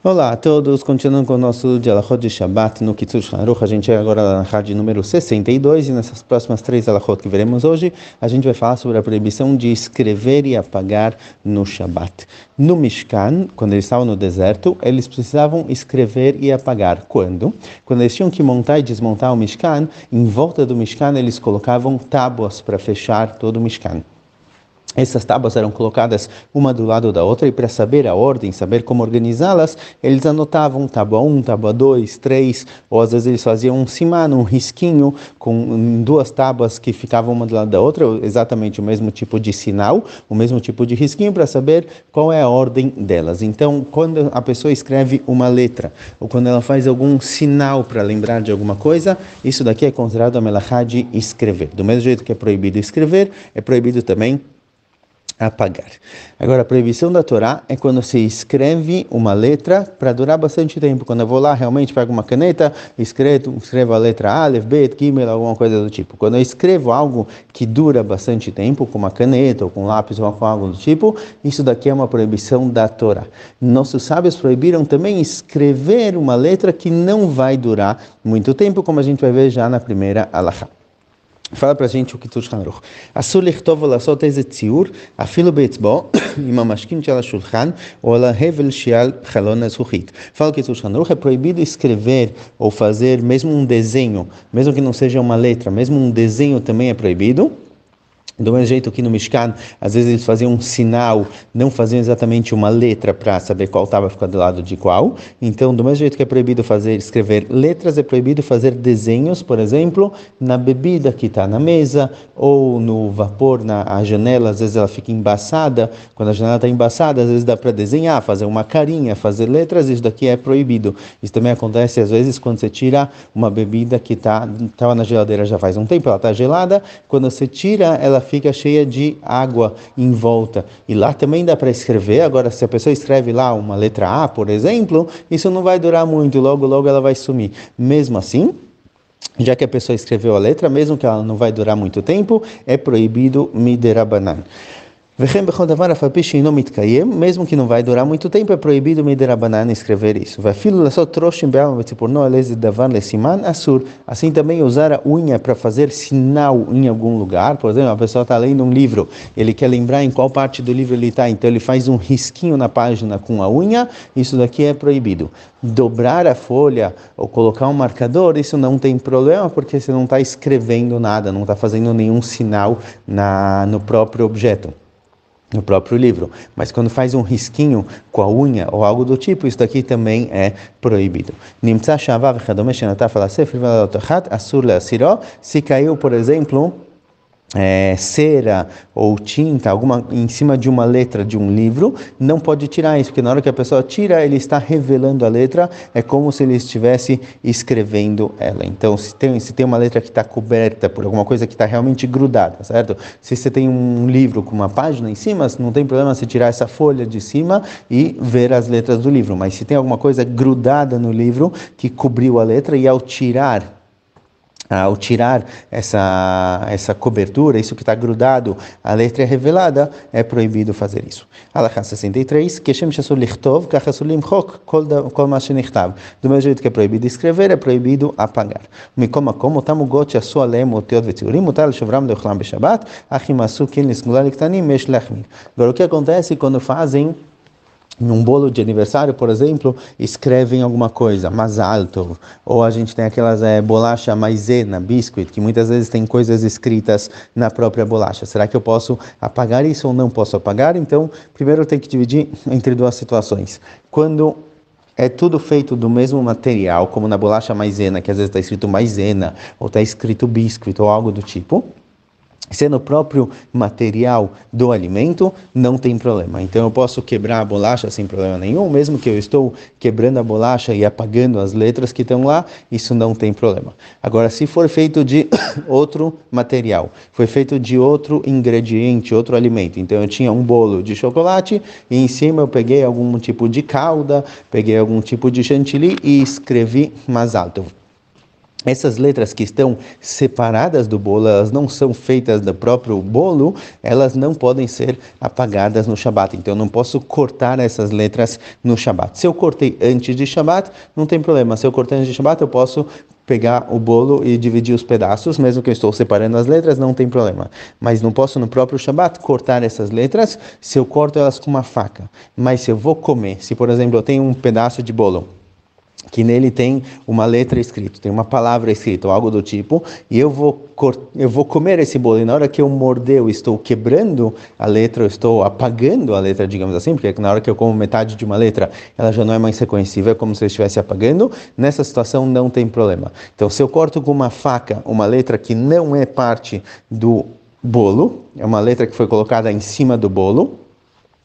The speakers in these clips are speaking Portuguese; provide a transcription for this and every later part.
Olá a todos, continuando com o nosso de Alachot de Shabbat no Kitzur Shulchan Aruch. A gente é agora na Alachot número 62 e nessas próximas 3 Alachot que veremos hoje, a gente vai falar sobre a proibição de escrever e apagar no Shabbat. No Mishkan, quando eles estavam no deserto, eles precisavam escrever e apagar. Quando? Quando eles tinham que montar e desmontar o Mishkan, em volta do Mishkan eles colocavam tábuas para fechar todo o Mishkan. Essas tábuas eram colocadas uma do lado da outra e para saber a ordem, saber como organizá-las, eles anotavam tábua 1, tábua 2, 3, ou às vezes eles faziam um siman, um risquinho com duas tábuas que ficavam uma do lado da outra, exatamente o mesmo tipo de sinal, o mesmo tipo de risquinho para saber qual é a ordem delas. Então, quando a pessoa escreve uma letra, ou quando ela faz algum sinal para lembrar de alguma coisa, isso daqui é considerado a melachá de escrever. Do mesmo jeito que é proibido escrever, é proibido também apagar. Agora, a proibição da Torá é quando se escreve uma letra para durar bastante tempo. Quando eu vou lá, realmente pego uma caneta, escrevo a letra Aleph, Bet, Gimel, alguma coisa do tipo. Quando eu escrevo algo que dura bastante tempo, com uma caneta, ou com um lápis, ou com algo do tipo, isso daqui é uma proibição da Torá. Nossos sábios proibiram também escrever uma letra que não vai durar muito tempo, como a gente vai ver já na primeira alahá. Fala pra gente o Kitzur Shulchan Aruch. Asur lichtov velasot eze tziur, afilo beetzbo, im hamashkin shel hashulchan, ou ala hevel sheal chalon hazuchit. Fala o Kitzur Shulchan Aruch, é proibido escrever ou fazer mesmo um desenho, mesmo que não seja uma letra, mesmo um desenho também é proibido. Do mesmo jeito que no Mishkan, às vezes eles faziam um sinal, não faziam exatamente uma letra para saber qual estava ficando do lado de qual. Então, do mesmo jeito que é proibido escrever letras, é proibido fazer desenhos, por exemplo, na bebida que está na mesa, ou no vapor, a janela, às vezes ela fica embaçada. Quando a janela está embaçada, às vezes dá para desenhar, fazer uma carinha, fazer letras, isso daqui é proibido. Isso também acontece, às vezes, quando você tira uma bebida que estava na geladeira já faz um tempo, ela está gelada, quando você tira, ela fica cheia de água em volta. E lá também dá para escrever. Agora, se a pessoa escreve lá uma letra A, por exemplo, isso não vai durar muito. Logo, logo ela vai sumir. Mesmo assim, já que a pessoa escreveu a letra, mesmo que ela não vai durar muito tempo, é proibido miderabanan. Mesmo que não vai durar muito tempo, é proibido miderabanan escrever isso. Assim também usar a unha para fazer sinal em algum lugar. Por exemplo, a pessoa está lendo um livro, ele quer lembrar em qual parte do livro ele está, então ele faz um risquinho na página com a unha, isso daqui é proibido. Dobrar a folha ou colocar um marcador, isso não tem problema, porque você não está escrevendo nada, não está fazendo nenhum sinal no próprio objeto, no próprio livro. Mas quando faz um risquinho com a unha ou algo do tipo, isso daqui também é proibido. Se caiu, por exemplo, cera ou tinta, alguma em cima de uma letra de um livro, não pode tirar isso, porque na hora que a pessoa tira, ele está revelando a letra, é como se ele estivesse escrevendo ela. Então, se tem uma letra que está coberta por alguma coisa que está realmente grudada, certo? Se você tem um livro com uma página em cima, não tem problema você tirar essa folha de cima e ver as letras do livro, mas se tem alguma coisa grudada no livro que cobriu a letra e ao tirar essa cobertura, isso que está grudado, a letra é revelada, é proibido fazer isso. Alachá 63, do mesmo jeito que é proibido escrever, é proibido apagar. Agora, o que acontece quando fazem num bolo de aniversário, por exemplo, escrevem alguma coisa, Mazal Tov, ou a gente tem aquelas bolacha maisena, biscuit, que muitas vezes tem coisas escritas na própria bolacha. Será que eu posso apagar isso ou não posso apagar? Então, primeiro eu tenho que dividir entre duas situações. Quando é tudo feito do mesmo material, como na bolacha maisena, que às vezes está escrito maisena, ou está escrito biscuit, ou algo do tipo, se é no próprio material do alimento, não tem problema. Então eu posso quebrar a bolacha sem problema nenhum, mesmo que eu estou quebrando a bolacha e apagando as letras que estão lá, isso não tem problema. Agora, se for feito de outro material, foi feito de outro ingrediente, outro alimento, então eu tinha um bolo de chocolate e em cima eu peguei algum tipo de calda, peguei algum tipo de chantilly e escrevi Mazal Tov. essas letras que estão separadas do bolo, elas não são feitas do próprio bolo, elas não podem ser apagadas no Shabat. Então eu não posso cortar essas letras no Shabat. Se eu cortei antes de Shabat, não tem problema. Se eu cortei antes de Shabat, eu posso pegar o bolo e dividir os pedaços, mesmo que eu estou separando as letras, não tem problema. Mas não posso no próprio Shabat cortar essas letras se eu corto elas com uma faca. Mas se eu vou comer, se por exemplo eu tenho um pedaço de bolo, que nele tem uma letra escrita, tem uma palavra escrita, ou algo do tipo, e eu vou comer esse bolo, e na hora que eu morder, eu estou quebrando a letra, eu estou apagando a letra, digamos assim, porque na hora que eu como metade de uma letra, ela já não é mais reconhecível, é como se eu estivesse apagando, nessa situação não tem problema. Então, se eu corto com uma faca uma letra que não é parte do bolo, é uma letra que foi colocada em cima do bolo,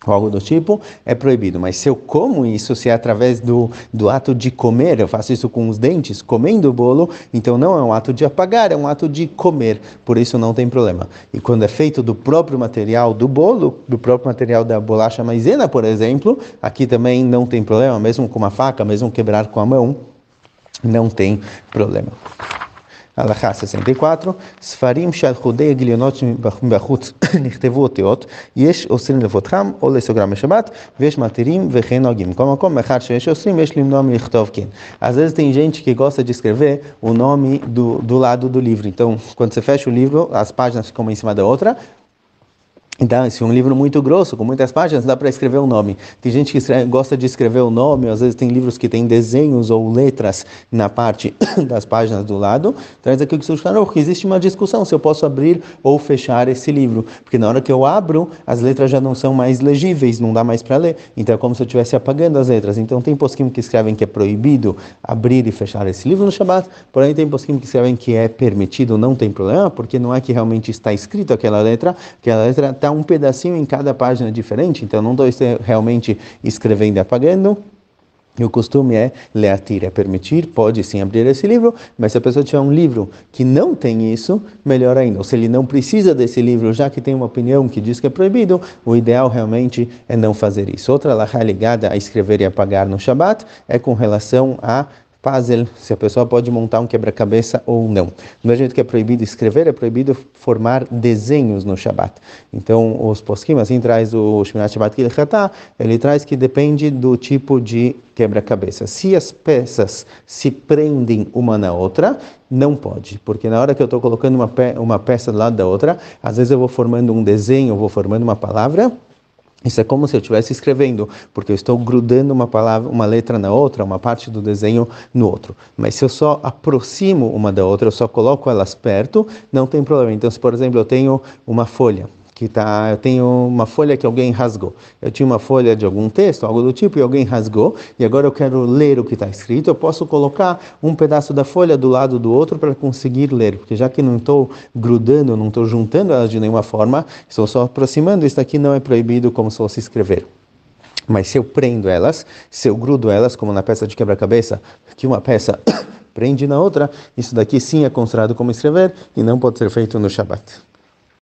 ou algo do tipo, é proibido. Mas se eu como isso, se é através do ato de comer, eu faço isso com os dentes, comendo o bolo, então não é um ato de apagar, é um ato de comer, por isso não tem problema. E quando é feito do próprio material do bolo, do próprio material da bolacha maisena, por exemplo, aqui também não tem problema, mesmo com uma faca, mesmo quebrar com a mão, não tem problema. הלכה 64, ספרים שעל חודי הגיליונות בחוץ נכתבו אותיות, יש אוסרים לפותחם או לסוגרם בשבת, ויש מתירים וכן נוהגים. בכל מקום, מאחר שיש אוסרים, יש למנוע מלכתוב כן. Às vezes tem gente que gosta de escrever o nome do lado do livro. Então, quando você fecha o livro, as páginas ficam uma em cima da outra. Então, se é um livro muito grosso, com muitas páginas, dá para escrever o nome. Tem gente que gosta de escrever o nome, às vezes tem livros que tem desenhos ou letras na parte das páginas do lado. Traz aqui o que que existe uma discussão se eu posso abrir ou fechar esse livro. Porque na hora que eu abro, as letras já não são mais legíveis, não dá mais para ler. Então é como se eu estivesse apagando as letras. Então tem posquim que escrevem que é proibido abrir e fechar esse livro no Shabat, porém tem posquim que escrevem que é permitido, não tem problema, porque não é que realmente está escrito aquela letra está um pedacinho em cada página diferente, então não estou realmente escrevendo e apagando. E o costume é leatir, é permitir, pode sim abrir esse livro, mas se a pessoa tiver um livro que não tem isso, melhor ainda. Ou se ele não precisa desse livro, já que tem uma opinião que diz que é proibido, o ideal realmente é não fazer isso. Outra alahá ligada a escrever e apagar no Shabat é com relação a puzzle, se a pessoa pode montar um quebra-cabeça ou não. Do mesmo jeito que é proibido escrever, é proibido formar desenhos no Shabat. Então, os poskim, assim traz o Shmirat Shabbat Kilchatá, ele traz que depende do tipo de quebra-cabeça. Se as peças se prendem uma na outra, não pode, porque na hora que eu estou colocando uma peça do lado da outra, às vezes eu vou formando um desenho, eu vou formando uma palavra. Isso é como se eu estivesse escrevendo, porque eu estou grudando uma palavra, uma letra na outra, uma parte do desenho no outro. Mas se eu só aproximo uma da outra, eu só coloco elas perto, não tem problema. Então, se por exemplo eu tenho uma folha, eu tenho uma folha que alguém rasgou. Eu tinha uma folha de algum texto, algo do tipo, e alguém rasgou, e agora eu quero ler o que está escrito, eu posso colocar um pedaço da folha do lado do outro para conseguir ler, porque já que não estou grudando, não estou juntando elas de nenhuma forma, estou só aproximando, isso aqui não é proibido como se fosse escrever. Mas se eu prendo elas, se eu grudo elas, como na peça de quebra-cabeça, que uma peça prende na outra, isso daqui sim é considerado como escrever e não pode ser feito no Shabat.